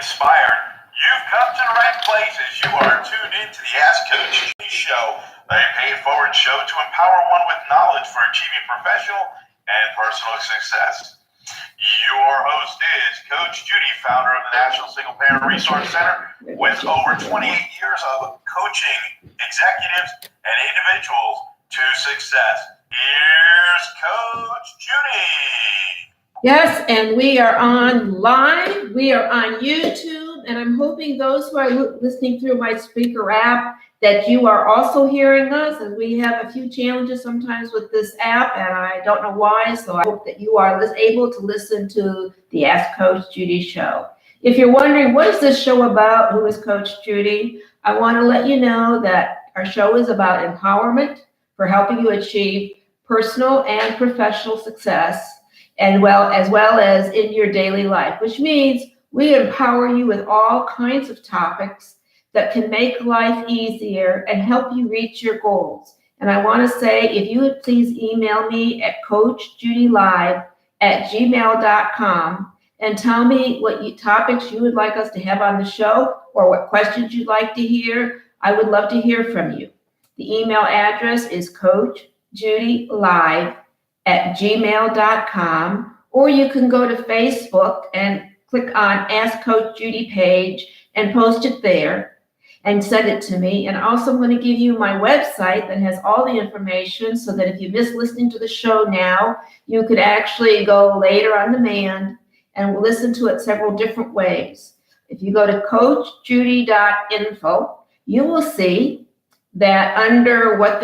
inspired, you've come to the right places. You are tuned into the Ask Coach Judy Show, a pay-it-forward show to empower one with knowledge for achieving professional and personal success. Your host is Coach Judy, founder of the National Single Parent Resource Center, with over 28 years of coaching executives and individuals to success. Here's Coach Judy. Yes, and we are on live, we are on YouTube, and I'm hoping those who are listening through my speaker app that you are also hearing us, and we have a few challenges sometimes with this app, and I don't know why, so I hope that you are able to listen to the Ask Coach Judy show. If you're wondering, what is this show about? Who is Coach Judy? I want to let you know that our show is about empowerment for helping you achieve personal and professional success, and as well as in your daily life, which means we empower you with all kinds of topics that can make life easier and help you reach your goals. And I want to say, if you would please email me at coachjudylive@gmail.com and tell me what topics you would like us to have on the show or what questions you'd like to hear. I would love to hear from you. The email address is coachjudylive@gmail.com, or you can go to Facebook and click on Ask Coach Judy page and post it there and send it to me. And also I'm going to give you my website that has all the information so that if you miss listening to the show now, you could actually go later on demand and listen to it several different ways. If you go to coachjudy.info, you will see that under what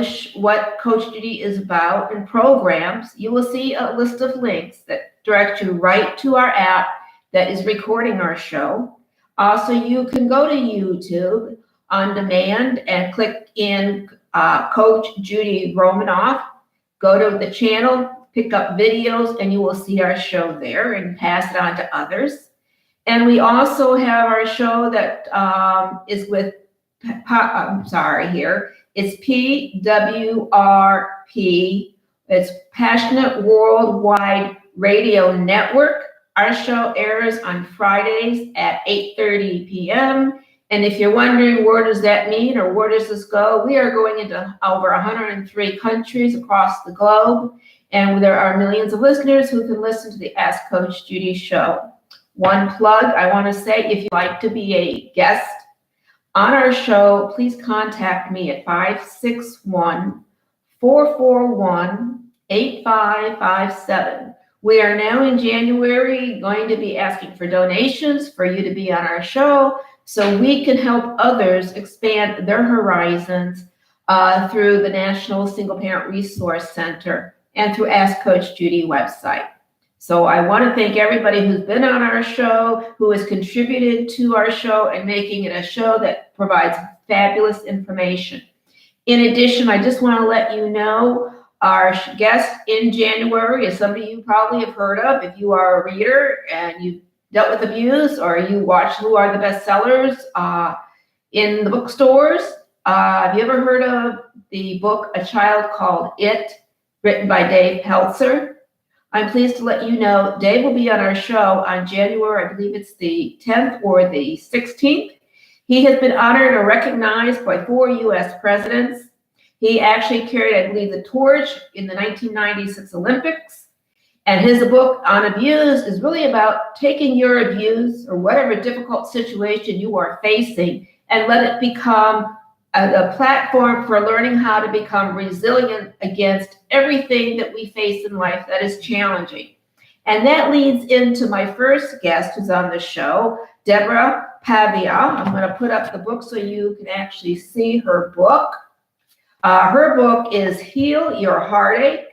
Coach Judy is about and programs, you will see a list of links that direct you right to our app that is recording our show. Also, you can go to YouTube on demand and click in Coach Judy Romanoff, go to the channel, pick up videos, and you will see our show there and pass it on to others. And we also have our show that is with it's PWRP. It's Passionate Worldwide Radio Network. Our show airs on Fridays at 8:30 p.m. And if you're wondering, where does that mean or where does this go? We are going into over 103 countries across the globe. And there are millions of listeners who can listen to the Ask Coach Judy show. One plug I want to say, if you'd like to be a guest on our show, please contact me at 561-441-8557. We are now in January going to be asking for donations for you to be on our show so we can help others expand their horizons through the National Single Parent Resource Center and through Ask Coach Judy website. So I want to thank everybody who's been on our show, who has contributed to our show and making it a show that provides fabulous information. In addition, I just want to let you know our guest in January is somebody you probably have heard of if you are a reader and you've dealt with abuse or you watch who are the best sellers in the bookstores. Have you ever heard of the book A Child Called It, written by Dave Peltzer? I'm pleased to let you know Dave will be on our show on January, I believe it's the 10th or the 16th. He has been honored or recognized by 4 U.S. presidents. He actually carried, I believe, the torch in the 1996 Olympics. And his book on abuse is really about taking your abuse or whatever difficult situation you are facing and let it become a platform for learning how to become resilient against everything that we face in life that is challenging. And that leads into my first guest who's on the show, Deborah Paiva. I'm going to put up the book so you can actually see her book. Her book is Heal Your Heartache,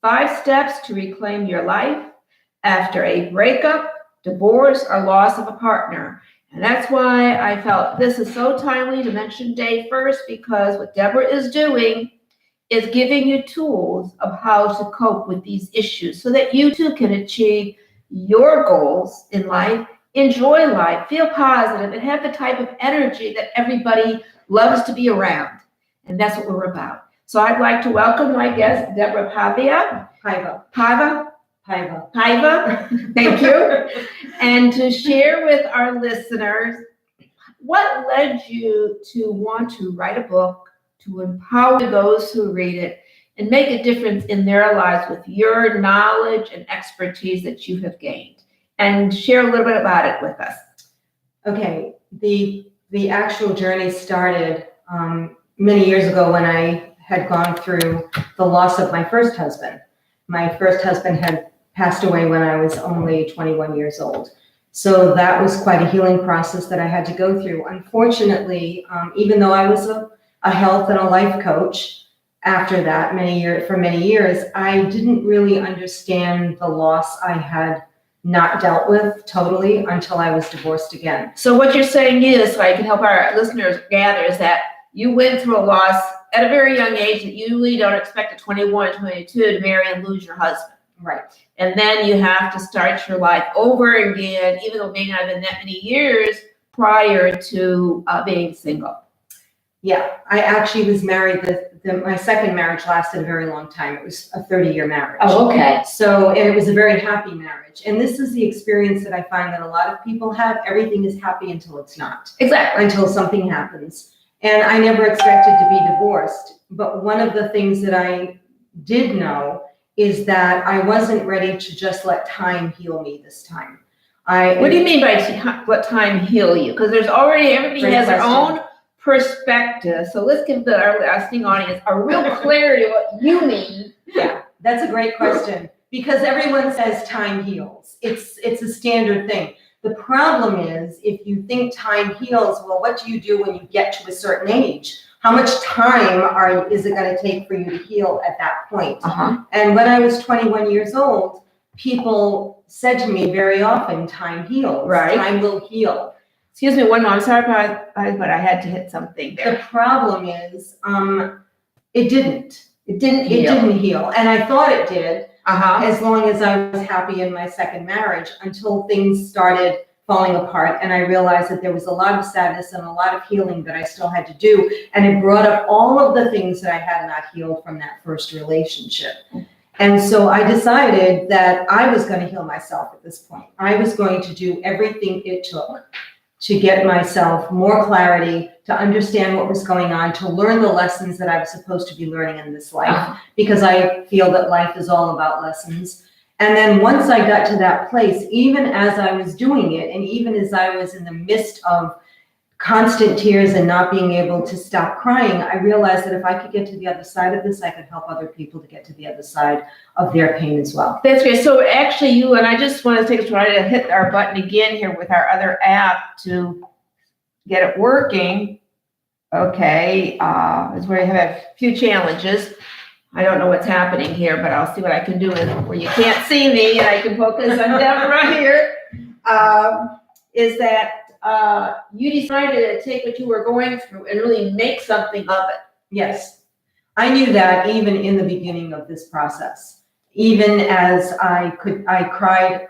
5 Steps to Reclaim Your Life After a Breakup, Divorce, or Loss of a Partner. And that's why I felt this is so timely to mention Dave first, because what Deborah is doing is giving you tools of how to cope with these issues so that you too can achieve your goals in life, enjoy life, feel positive, and have the type of energy that everybody loves to be around. And that's what we're about. So I'd like to welcome my guest, Deborah Paiva. Paiva. Paiva, thank you. And to share with our listeners, what led you to want to write a book to empower those who read it and make a difference in their lives with your knowledge and expertise that you have gained? And share a little bit about it with us. Okay, the actual journey started many years ago when I had gone through the loss of my first husband. My first husband had passed away when I was only 21 years old. So that was quite a healing process that I had to go through. Unfortunately, even though I was a health and a life coach after that for many years, I didn't really understand the loss I had not dealt with totally until I was divorced again. So what you're saying is, so I can help our listeners gather, is that you went through a loss at a very young age that you really don't expect at 21, 22 to marry and lose your husband. Right. And then you have to start your life over again, even though it may not have been that many years prior to being single. Yeah, I actually was married. My second marriage lasted a very long time. It was a 30-year marriage. Oh, okay. So, and it was a very happy marriage. And this is the experience that I find that a lot of people have. Everything is happy until it's not. Exactly. Until something happens. And I never expected to be divorced. But one of the things that I did know is that I wasn't ready to just let time heal me this time. What do you mean by let time heal you? Because there's already, everybody has their own perspective. So let's give our listening audience a real clarity of what you mean. Yeah, that's a great question, because everyone says time heals. It's a standard thing. The problem is, if you think time heals, well, what do you do when you get to a certain age? How much time is it going to take for you to heal at that point? And when I was 21 years old, people said to me very often, time heals. Right. Time will heal. Excuse me, one moment. I'm sorry, but I had to hit something there. The problem is, it didn't. It didn't heal. It didn't heal. And I thought it did, as long as I was happy in my second marriage, until things started falling apart. And I realized that there was a lot of sadness and a lot of healing that I still had to do. And it brought up all of the things that I had not healed from that first relationship. And so I decided that I was going to heal myself at this point. I was going to do everything it took to get myself more clarity, to understand what was going on, to learn the lessons that I was supposed to be learning in this life, because I feel that life is all about lessons. And then once I got to that place, even as I was doing it, and even as I was in the midst of constant tears and not being able to stop crying, I realized that if I could get to the other side of this, I could help other people to get to the other side of their pain as well. That's great. So actually you, and I just want to take a try to hit our button again here with our other app to get it working. Okay, is where you have a few challenges. I don't know what's happening here, but I'll see what I can do where you can't see me and I can focus on Deborah here. Is that you decided to take what you were going through and really make something of it. Yes, I knew that even in the beginning of this process. Even as I cried.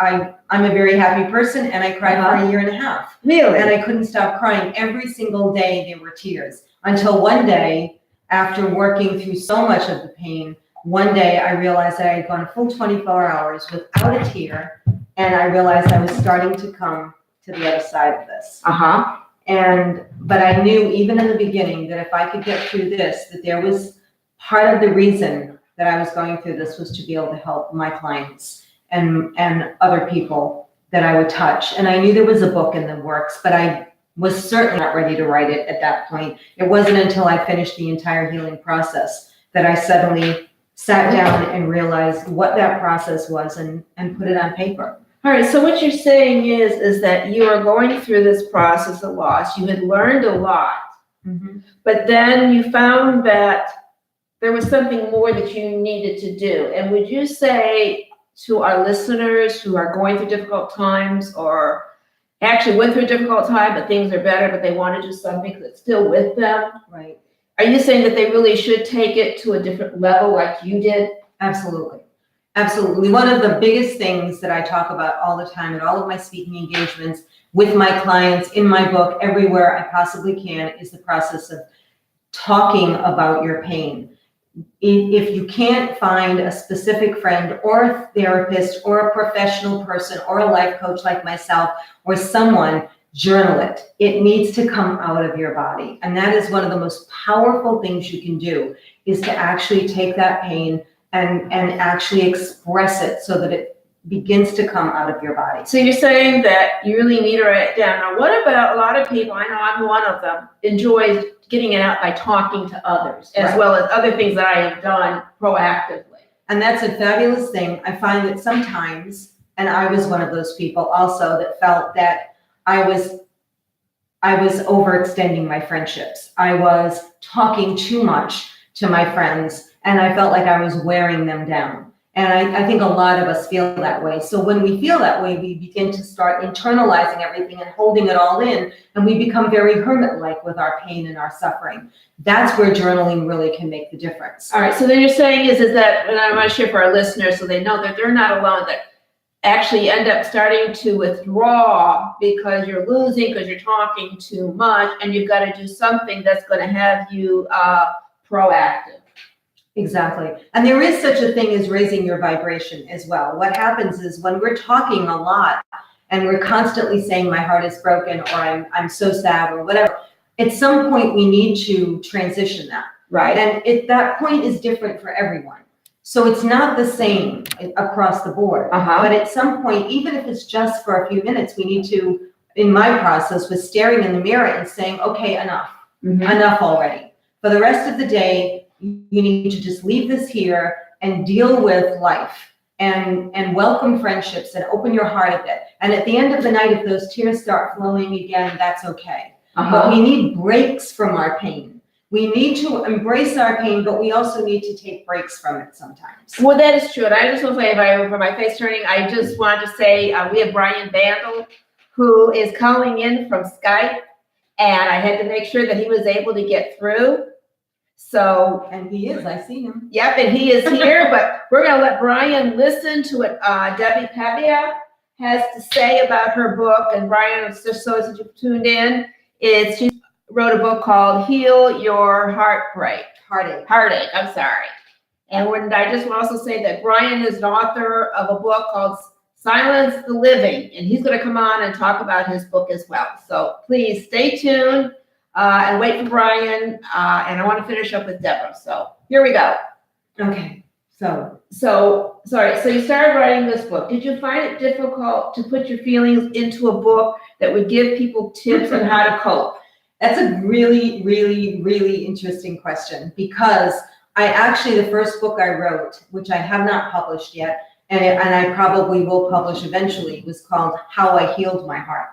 I'm a very happy person, and I cried for a year and a half. Really? And I couldn't stop crying. Every single day there were tears, until one day, after working through so much of the pain, one day I realized that I had gone a full 24 hours without a tear, and I realized I was starting to come to the other side of this. But I knew even in the beginning that if I could get through this, that there was part of the reason that I was going through this was to be able to help my clients and other people that I would touch. And I knew there was a book in the works, but I was certainly not ready to write it at that point. It wasn't until I finished the entire healing process that I suddenly sat down and realized what that process was and put it on paper. All right, so what you're saying is that you are going through this process of loss. You had learned a lot, but then you found that there was something more that you needed to do. And would you say to our listeners who are going through difficult times, or actually went through a difficult time, but things are better, but they want to do something that's still with them? Right. Are you saying that they really should take it to a different level like you did? Absolutely. Absolutely. One of the biggest things that I talk about all the time at all of my speaking engagements with my clients, in my book, everywhere I possibly can, is the process of talking about your pain. if you can't find a specific friend or a therapist or a professional person or a life coach like myself or someone, journal it. It needs to come out of your body. And that is one of the most powerful things you can do, is to actually take that pain and actually express it so that it begins to come out of your body. So you're saying that you really need to write it down. Now, what about a lot of people, I know I'm one of them, enjoys getting it out by talking to others, as Right. well as other things that I have done proactively. And that's a fabulous thing. I find that sometimes, and I was one of those people also that felt that I was overextending my friendships. I was talking too much to my friends, and I felt like I was wearing them down. And I think a lot of us feel that way. So when we feel that way, we begin to start internalizing everything and holding it all in, and we become very hermit-like with our pain and our suffering. That's where journaling really can make the difference. All right, so then you're saying is that, and I want to share for our listeners so they know that they're not alone, that actually end up starting to withdraw because you're losing, because you're talking too much, and you've got to do something that's going to have you proactive. Exactly. And there is such a thing as raising your vibration as well. What happens is when we're talking a lot and we're constantly saying my heart is broken or I'm so sad or whatever, at some point we need to transition that. Right. And that point is different for everyone. So it's not the same across the board. But at some point, even if it's just for a few minutes, we need to, in my process, was staring in the mirror and saying, okay, enough, enough already. For the rest of the day, you need to just leave this here and deal with life and welcome friendships and open your heart a bit. And at the end of the night, if those tears start flowing again, that's okay. But we need breaks from our pain. We need to embrace our pain, but we also need to take breaks from it sometimes. Well, that is true. And I just want to say, for my face turning, I just wanted to say we have Brian Bandell, who is calling in from Skype, and I had to make sure that he was able to get through. So, and he is, I see him. Yep, and he is here, but we're going to let Brian listen to what Debbie Paiva has to say about her book. And Brian, just so as you've tuned in, she wrote a book called Heal Your Heartache, I'm sorry. And I just want to also say that Brian is an author of a book called Silence the Living, and he's going to come on and talk about his book as well. So please stay tuned. And wait for Brian, and I want to finish up with Deborah. So here we go. Okay. So sorry. So you started writing this book. Did you find it difficult to put your feelings into a book that would give people tips on how to cope? That's a really, really, really interesting question, because the first book I wrote, which I have not published yet, and I probably will publish eventually, was called How I Healed My Heart.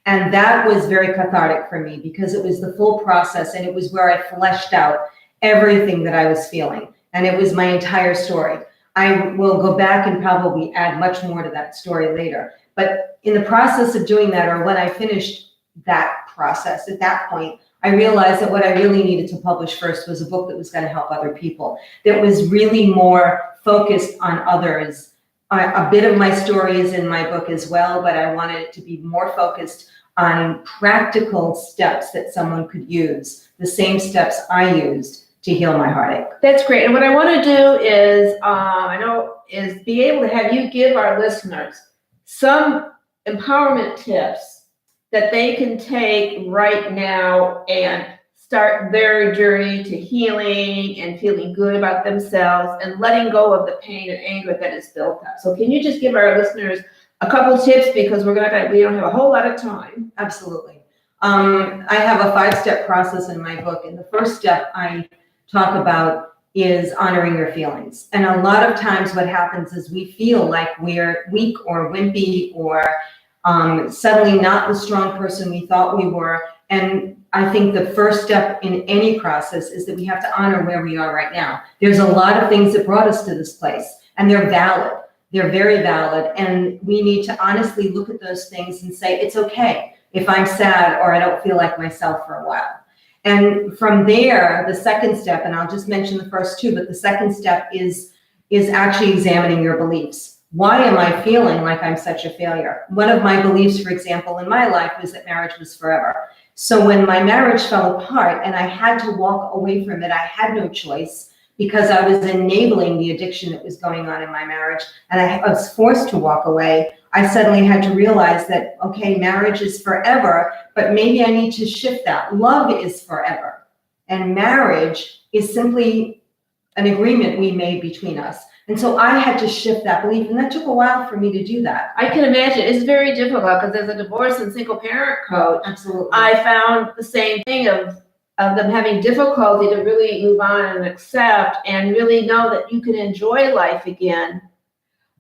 And that was very cathartic for me because it was the full process, and it was where I fleshed out everything that I was feeling. And it was my entire story. I will go back and probably add much more to that story later. But in the process of doing that, or when I finished that process at that point, I realized that what I really needed to publish first was a book that was going to help other people, that was really more focused on others. A bit of my story is in my book as well, but I wanted it to be more focused on practical steps that someone could use, the same steps I used to heal my heartache. That's great. And what I want to do is, is be able to have you give our listeners some empowerment tips that they can take right now and start their journey to healing and feeling good about themselves and letting go of the pain and anger that is built up. So can you just give our listeners a couple tips, because we don't have a whole lot of time. Absolutely. I have a 5-step process in my book, and the first step I talk about is honoring your feelings. And a lot of times what happens is we feel like we're weak or wimpy or suddenly not the strong person we thought we were. And I think the first step in any process is that we have to honor where we are right now. There's a lot of things that brought us to this place, and they're valid. They're very valid, and we need to honestly look at those things and say, it's okay if I'm sad or I don't feel like myself for a while. And from there, the second step, and I'll just mention the first two, but the second step is actually examining your beliefs. Why am I feeling like I'm such a failure? One of my beliefs, for example, in my life was that marriage was forever. So when my marriage fell apart and I had to walk away from it, I had no choice because I was enabling the addiction that was going on in my marriage, and I was forced to walk away. I suddenly had to realize that, okay, marriage is forever, but maybe I need to shift that. Love is forever, and marriage is simply an agreement we made between us. And so I had to shift that belief, and that took a while for me to do that. I can imagine. It's very difficult because as a divorce and single parent coach, Absolutely. I found the same thing of them having difficulty to really move on and accept and really know that you can enjoy life again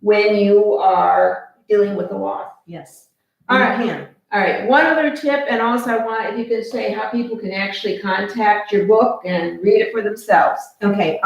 when you are dealing with the loss. Yes. All You right. can. All right. One other tip, and also I want if you could say how people can actually contact your book and read it for themselves. Okay.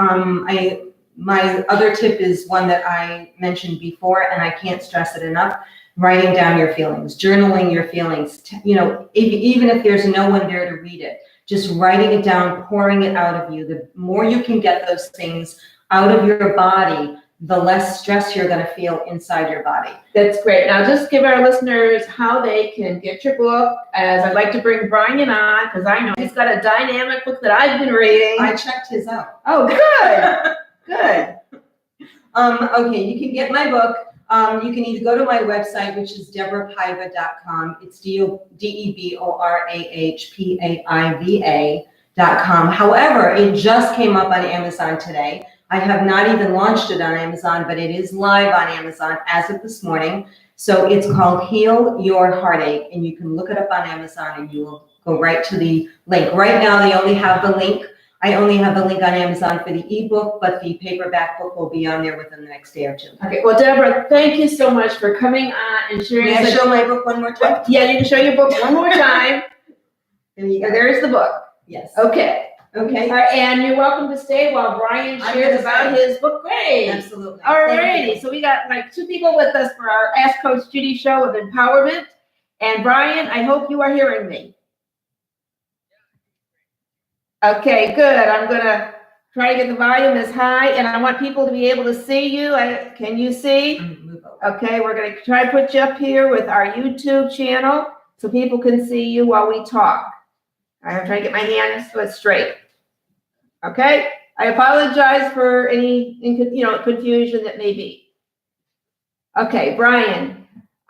My other tip is one that I mentioned before, and I can't stress it enough. Writing down your feelings, journaling your feelings. Even if there's no one there to read it, just writing it down, pouring it out of you. The more you can get those things out of your body, the less stress you're going to feel inside your body. That's great. Now, just give our listeners how they can get your book, as I'd like to bring Brian on, because I know he's got a dynamic book that I've been reading. I checked his out. Oh, good. Good. Okay, you can get my book. You can either go to my website, which is deborahpaiva.com. It's DeborahPaiva.com. However, it just came up on Amazon today. I have not even launched it on Amazon, but it is live on Amazon as of this morning. So it's called Heal Your Heartache, and you can look it up on Amazon and you will go right to the link. Right now, they only have the link. I only have the link on Amazon for the ebook, but the paperback book will be on there within the next day or two. Okay. Well, Deborah, thank you so much for coming on and sharing. May I show my book one more time? Yeah, you can show your book one more time. There you go. There's the book. Yes. Okay. Okay. All right, and you're welcome to stay while Brian shares about his book. Great. Absolutely. All Thank righty. you. So we got like 2 people with us for our Ask Coach Judy show of empowerment. And Brian, I hope you are hearing me. Okay, good. I'm going to try to get the volume as high, and I want people to be able to see you. Can you see? Move over. Okay, we're going to try to put you up here with our YouTube channel so people can see you while we talk. I'm trying to get my hands straight. Okay, I apologize for any confusion that may be. Okay, Brian,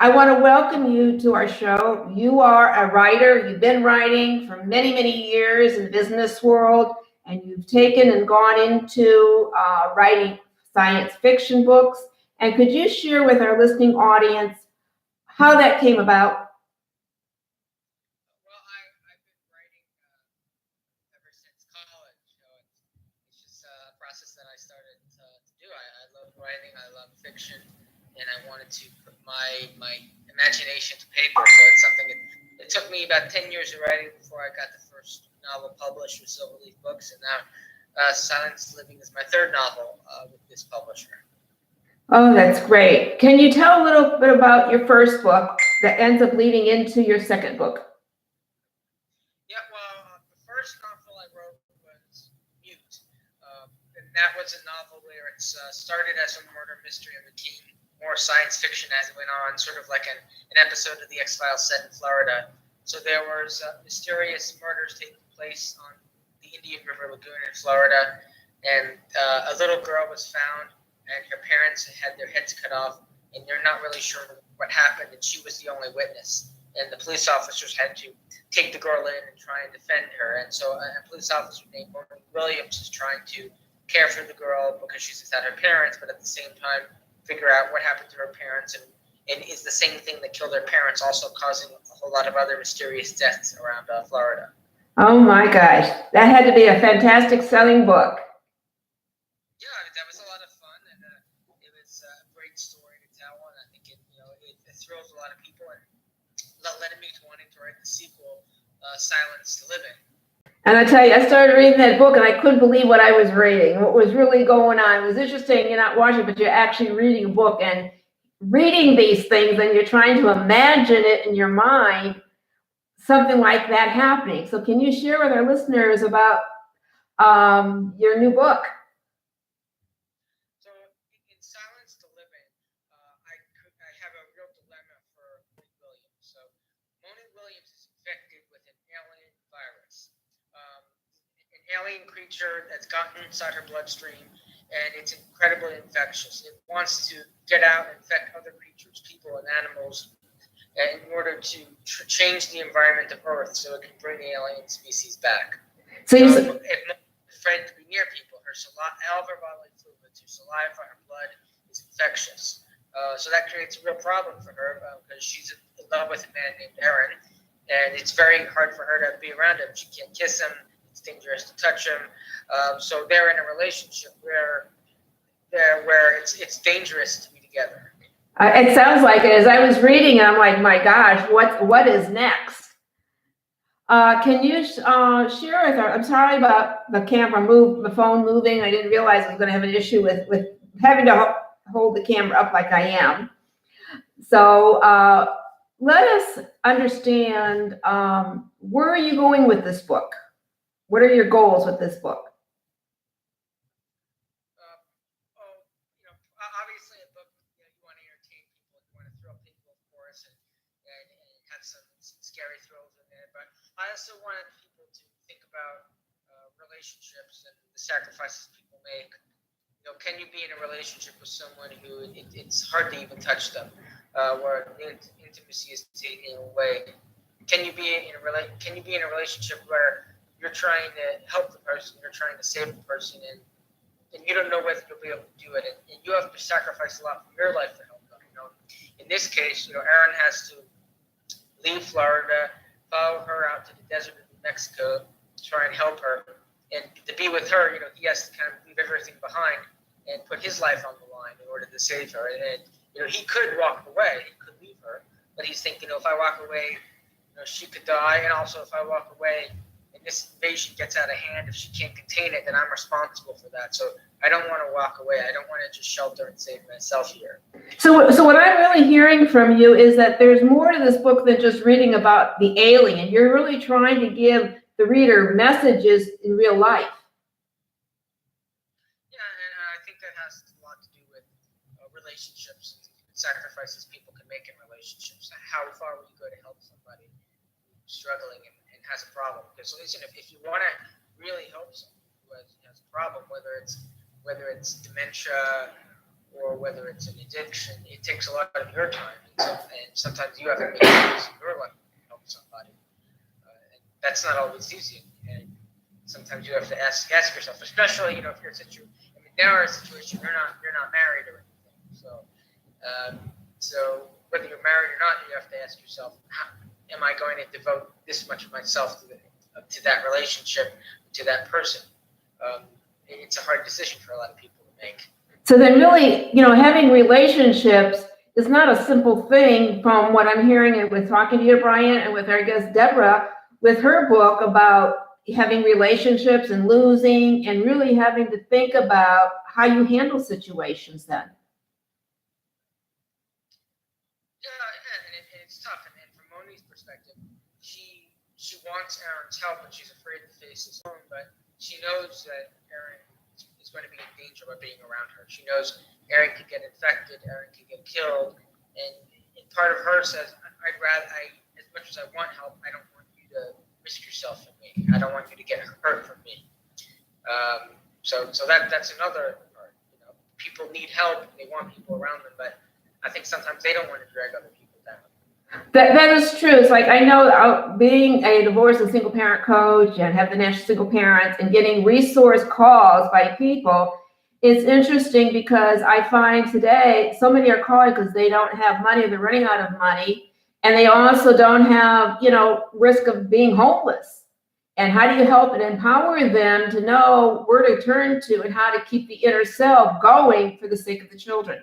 I want to welcome you to our show. You are a writer. You've been writing for many, many years in the business world, and you've taken and gone into writing science fiction books. And could you share with our listening audience how that came about? Well, I've been writing ever since college. It's just a process that I started to do. I love writing. I love fiction, and I wanted to put my imagination to paper. So it's something it took me about 10 years of writing before I got the first novel published with Silverleaf Books, and now Silence Living is my third novel with this publisher. Oh, that's great. Can you tell a little bit about your first book that ends up leading into your second book? Yeah, well, the first novel I wrote was Mute, and that was a novel where it started as a murder mystery and became more science fiction as it went on, sort of like an episode of The X-Files set in Florida. So there was mysterious murders taking place on the Indian River Lagoon in Florida, and a little girl was found, and her parents had their heads cut off, and they're not really sure what happened, and she was the only witness. And the police officers had to take the girl in and try and defend her. And so a police officer named Morgan Williams is trying to care for the girl because she's without her parents, but at the same time figure out what happened to her parents, and is the same thing that killed her parents also causing a whole lot of other mysterious deaths around Florida. Oh my gosh, that had to be a fantastic selling book. Yeah, that was a lot of fun, and it was a great story to tell, and I think it thrills a lot of people, and led me to wanting to write the sequel, Silence Living. And I tell you, I started reading that book and I couldn't believe what I was reading, what was really going on. It was interesting. You're not watching, but you're actually reading a book and reading these things, and you're trying to imagine it in your mind, something like that happening. So can you share with our listeners about your new book? So in Silence to Living, I have a real dilemma for Monique Williams. So Monique Williams is infected with an alien virus. An alien creature that's gotten inside her bloodstream, and it's incredibly infectious. It wants to get out and infect other creatures, people and animals, in order to change the environment of Earth so it can bring the alien species back. So you It's afraid to be near people. All of her bodily fluids, her saliva, her blood is infectious. So that creates a real problem for her because she's in love with a man named Aaron, and it's very hard for her to be around him. She can't kiss him. It's dangerous to touch him. So they're in a relationship where it's dangerous to be together. it sounds like it. As I was reading, I'm like, my gosh, what is next? Can you share with her? I'm sorry about the phone moving. I didn't realize I was going to have an issue with having to hold the camera up like I am. So let us understand, where are you going with this book? What are your goals with this book? Obviously a book, you want to entertain people, you want to thrill people, of course, and have some scary thrills in there. But I also wanted people to think about relationships and the sacrifices people make. Can you be in a relationship with someone who it's hard to even touch them, where intimacy is taken away? Can you be in a relationship where you're trying to help the person, you're trying to save the person, and you don't know whether you'll be able to do it, and you have to sacrifice a lot from your life to help them. In this case, Aaron has to leave Florida, follow her out to the desert of New Mexico, try and help her, and to be with her, he has to kind of leave everything behind and put his life on the line in order to save her. And he could walk away, he could leave her, but he's thinking, if I walk away, she could die, and also if I walk away and this invasion gets out of hand, if she can't contain it, then I'm responsible for that. So I don't want to walk away. I don't want to just shelter and save myself here. So what I'm really hearing from you is that there's more to this book than just reading about the alien. You're really trying to give the reader messages in real life. Yeah, and I think that has a lot to do with relationships and sacrifices people can make in relationships. How far will you go to help somebody who's struggling and has a problem? Because listen, if you want to really help someone who has a problem, whether it's dementia or whether it's an addiction, it takes a lot of your time, and sometimes you have to make choices in your life to help somebody. And that's not always easy, and sometimes you have to ask yourself, especially if you're now in a situation you're not married or anything. So whether you're married or not, you have to ask yourself, am I going to devote this much of myself to that relationship, to that person? It's a hard decision for a lot of people to make. So then really, having relationships is not a simple thing from what I'm hearing and with talking to you, Brian, and with our guest, Deborah, with her book about having relationships and losing and really having to think about how you handle situations then. And it's tough. And from Moni's perspective, she wants Aaron's help, but she's afraid to face his own. But she knows that Aaron is going to be in danger by being around her. She knows Aaron could get infected, Aaron could get killed, and part of her says, as much as I want help, I don't want you to risk yourself for me. I don't want you to get hurt from me. So that's another part. People need help, they want people around them, but I think sometimes they don't want to drag other people down. That is true. It's like, I know being a divorce and single parent coach and have the National Single Parents and getting resource calls by people, it's interesting because I find today so many are calling because they don't have money, they're running out of money, and they also don't have, risk of being homeless. And how do you help and empower them to know where to turn to and how to keep the inner self going for the sake of the children?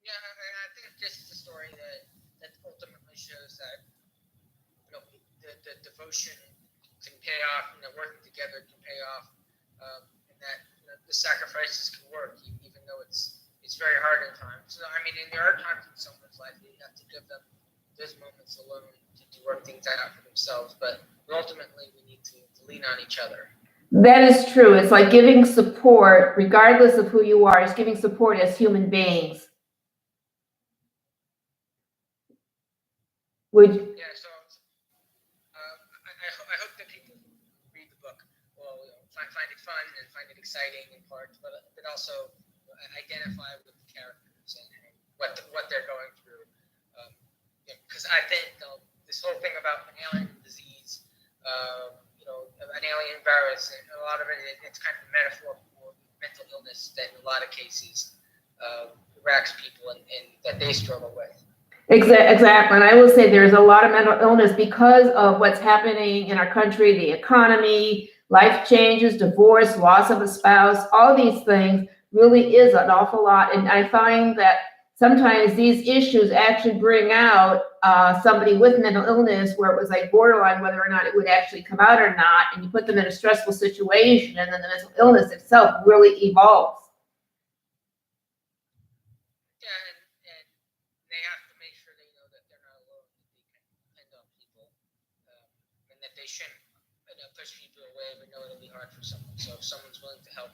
Yeah, and I think this is a story that ultimately shows that the devotion can pay off, working together can pay off, and that the sacrifices can work, even though it's very hard at times. So, and there are times in someone's life that you have to give them those moments alone to work things out for themselves, but ultimately we need to lean on each other. That is true. It's like giving support, regardless of who you are. It's giving support as human beings. Yeah, so I hope that people find it fun and find it exciting in part, but also identify with the characters and what they're going through. Because I think this whole thing about an alien disease, an alien virus, and a lot of it's kind of a metaphor for mental illness that in a lot of cases racks people and that they struggle with. Exactly. And I will say there's a lot of mental illness because of what's happening in our country, the economy, life changes, divorce, loss of a spouse, all these things really is an awful lot. And I find that sometimes these issues actually bring out somebody with mental illness where it was like borderline whether or not it would actually come out or not. And you put them in a stressful situation and then the mental illness itself really evolves. Push people away, but know it'll be hard for someone. So if someone's willing to help,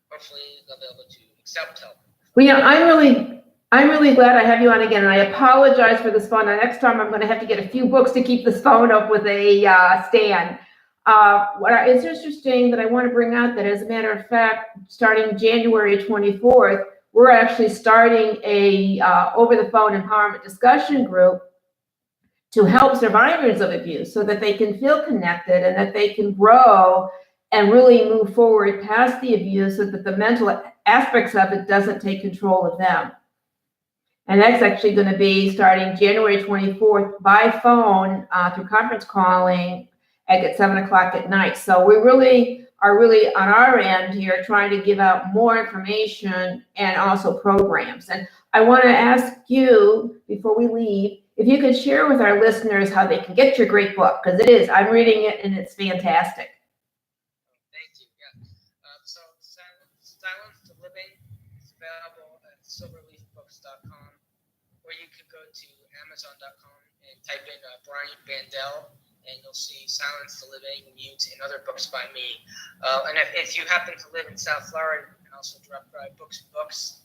hopefully they'll be able to accept help. Well, I'm really glad I have you on again, and I apologize for this phone. Next time I'm going to have to get a few books to keep this phone up with a stand. It's interesting that I want to bring out that, as a matter of fact, starting January 24th, we're actually starting a over-the-phone empowerment discussion group to help survivors of abuse so that they can feel connected and that they can grow and really move forward past the abuse so that the mental aspects of it doesn't take control of them. And that's actually going to be starting January 24th by phone through conference calling at 7 o'clock at night. So we really are on our end here trying to give out more information and also programs. And I want to ask you, before we leave, if you could share with our listeners how they can get your great book, because it is. I'm reading it and it's fantastic. Thank you. Yeah. So Silence to Living is available at silverleafbooks.com, or you could go to amazon.com and type in Brian Bandell, and you'll see Silence to Living, Mute, and other books by me. And if you happen to live in South Florida, you can also drop by Books and Books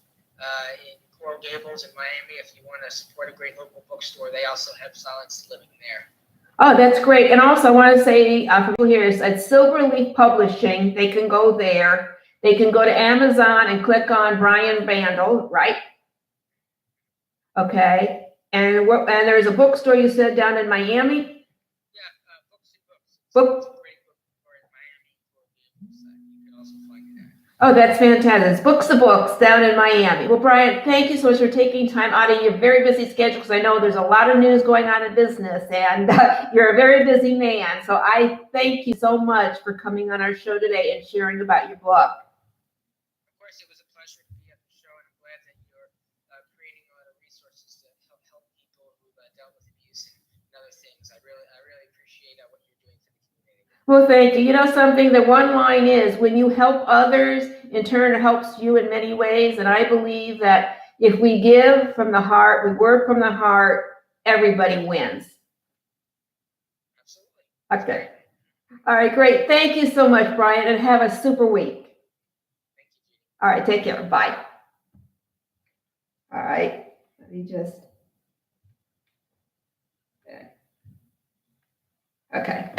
in Coral Gables in Miami. If you want to support a great local bookstore, they also have Silence to Living there. Oh, that's great. And also I want to say for people here, it's at Silverleaf Publishing. They can go there. They can go to Amazon and click on Brian Bandell, right? Okay. And there's a bookstore you said down in Miami? Yeah, Books and Books. Book. It's a great bookstore in Miami. You can also find it there. Oh, that's fantastic. It's Books of Books down in Miami. Well, Brian, thank you so much for taking time out of your very busy schedule, because I know there's a lot of news going on in business, and you're a very busy man. So I thank you so much for coming on our show today and sharing about your book. Of course, it was a pleasure to be at the show, and I'm glad that you're creating a lot of resources to help people who've dealt with abuse and other things. I really appreciate what you're doing for the community. Well, thank you. You know something, the one line is, when you help others, in turn, it helps you in many ways. And I believe that if we give from the heart, we work from the heart, everybody wins. Absolutely. Okay. All right, great. Thank you so much, Brian, and have a super week. Thank you. All right, take care. Bye. All right. Let me just. Okay.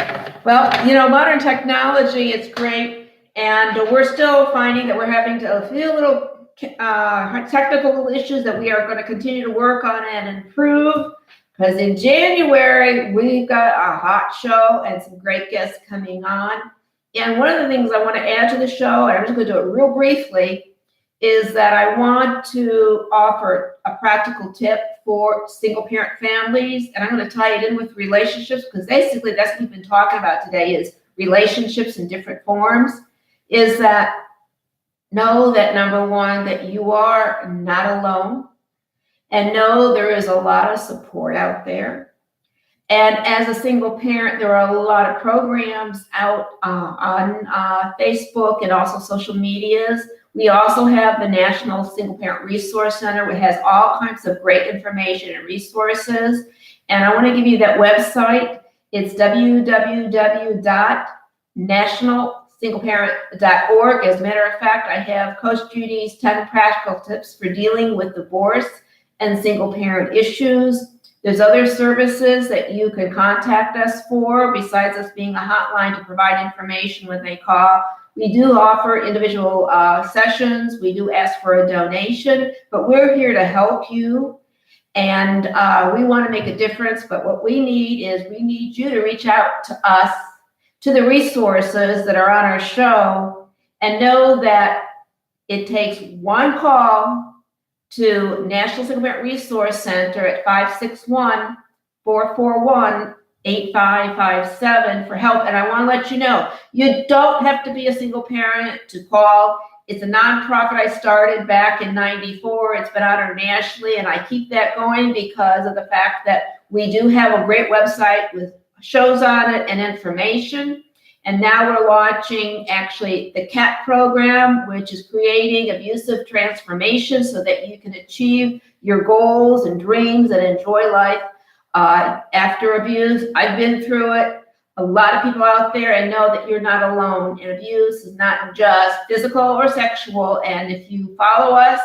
Well, you know, modern technology, it's great. And we're still finding that we're having a few little technical issues that we are going to continue to work on and improve. Because in January, we've got a hot show and some great guests coming on. And one of the things I want to add to the show, and I'm just going to do it real briefly, is that I want to offer a practical tip for single parent families. And I'm going to tie it in with relationships, because basically that's what we've been talking about today is relationships in different forms. Is that know that, number one, that you are not alone, and know there is a lot of support out there. And as a single parent, there are a lot of programs out on Facebook and also social medias. We also have the National Single Parent Resource Center, which has all kinds of great information and resources. And I want to give you that website. It's www.nationalsingleparent.org. As a matter of fact, I have Coach Judy's 10 practical tips for dealing with divorce and single parent issues. There's other services that you can contact us for, besides us being a hotline to provide information when they call. We do offer individual sessions. We do ask for a donation, but we're here to help you. And we want to make a difference. But what we need is we need you to reach out to us, to the resources that are on our show, and know that it takes one call to National Single Parent Resource Center at 561-441-8557 for help. And I want to let you know, you don't have to be a single parent to call. It's a nonprofit I started back in '94. It's been honored nationally, and I keep that going because of the fact that we do have a great website with shows on it and information. And now we're launching actually the CAT program, which is creating abusive transformation so that you can achieve your goals and dreams and enjoy life after abuse. I've been through it. A lot of people out there, and know that you're not alone. And abuse is not just physical or sexual. And if you follow us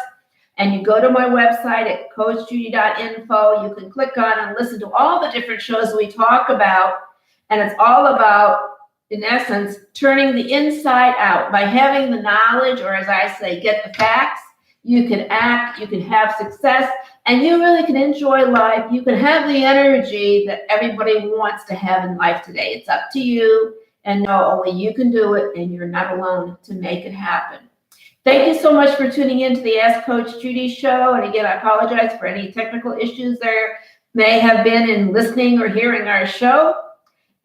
and you go to my website at coachjudy.info, you can click on and listen to all the different shows we talk about. And it's all about, in essence, turning the inside out. By having the knowledge, or as I say, get the facts, you can act, you can have success, and you really can enjoy life. You can have the energy that everybody wants to have in life today. It's up to you, and know only you can do it, and you're not alone to make it happen. Thank you so much for tuning in to the Ask Coach Judy show. And again, I apologize for any technical issues there may have been in listening or hearing our show.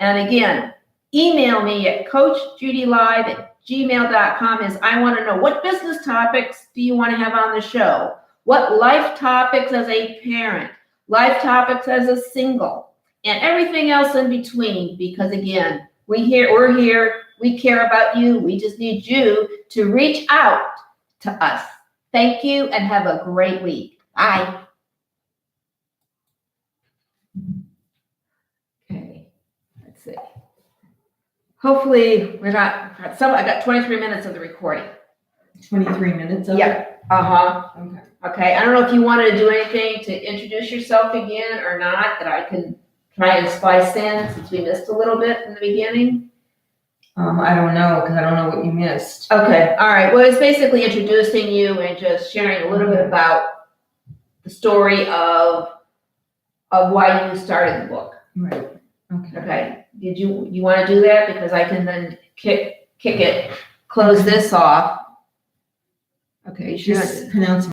And again, email me at coachjudylive@gmail.com as I want to know, what business topics do you want to have on the show? What life topics as a parent, life topics as a single, and everything else in between. Because again, we're here, we care about you. We just need you to reach out to us. Thank you and have a great week. Bye. Okay, let's see. Hopefully I got 23 minutes of the recording. 23 minutes of it? Yeah. Uh-huh. Okay. Okay. I don't know if you wanted to do anything to introduce yourself again or not, that I can try and splice in since we missed a little bit in the beginning. I don't know, because I don't know what you missed. Okay. All right. Well, it's basically introducing you and just sharing a little bit about the story of why you started the book. Right. Okay. Okay. Did you want to do that? Because I can then kick it, close this off. Okay. Just pronounce